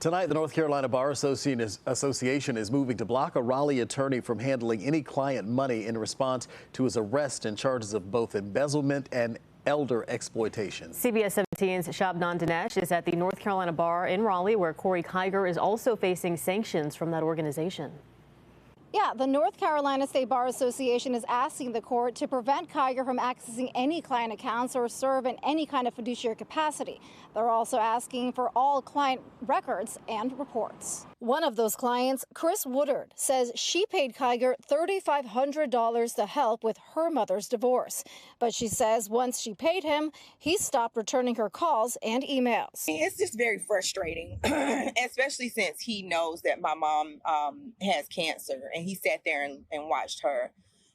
Tonight, the North Carolina Bar Association is moving to block a Raleigh attorney from handling any client money in response to his arrest and charges of both embezzlement and elder exploitation. CBS 17's Shabnam Dinesh is at the North Carolina Bar in Raleigh, where Corey Kiger is also facing sanctions from that organization. Yeah, the North Carolina State Bar Association is asking the court to prevent Kiger from accessing any client accounts or serve in any kind of fiduciary capacity. They're also asking for all client records and reports. One of those clients, Chris Woodard, says she paid Kiger $3,500 to help with her mother's divorce. But she says once she paid him, he stopped returning her calls and emails. It's just very frustrating, especially since he knows that my mom has cancer. And he sat there and watched her,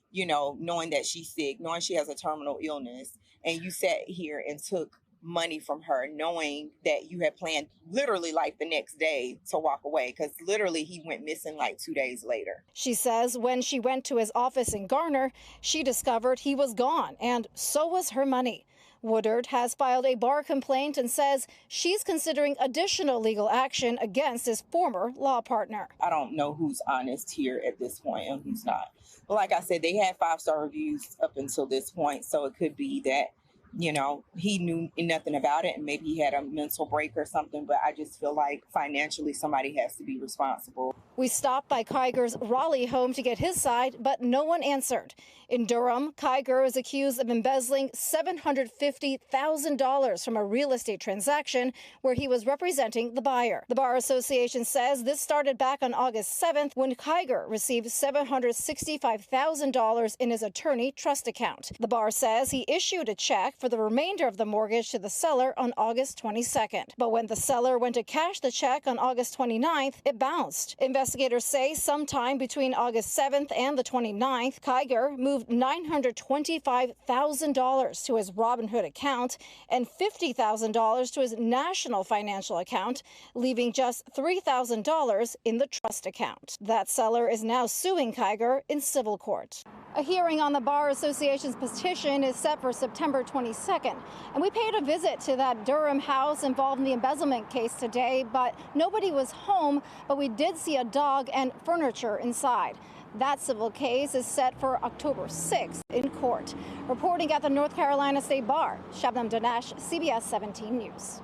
you know, knowing that she's sick, knowing she has a terminal illness. And you sat here and took money from her, knowing that you had planned literally like the next day to walk away, because literally he went missing like 2 days later. She says when she went to his office in Garner, she discovered he was gone, and so was her money. Woodard has filed a bar complaint and says she's considering additional legal action against his former law partner. I don't know who's honest here at this point and who's not. But like I said, they had 5-star reviews up until this point, so it could be that, you know, he knew nothing about it and maybe he had a mental break or something, but I just feel like financially somebody has to be responsible. We stopped by Kiger's Raleigh home to get his side, but no one answered. In Durham, Kiger is accused of embezzling $750,000 from a real estate transaction where he was representing the buyer. The Bar Association says this started back on August 7th when Kiger received $765,000 in his attorney trust account. The bar says he issued a check for the remainder of the mortgage to the seller on August 22nd. But when the seller went to cash the check on August 29th, it bounced. Investigators say sometime between August 7th and the 29th, Kiger moved $925,000 to his Robinhood account and $50,000 to his national financial account, leaving just $3,000 in the trust account. That seller is now suing Kiger in civil court. A hearing on the Bar Association's petition is set for September 22nd, and we paid a visit to that Durham house involved in the embezzlement case today, but nobody was home, but we did see a dog and furniture inside. That civil case is set for October 6th in court. Reporting at the North Carolina State Bar, Shabnam Dinesh, CBS 17 News.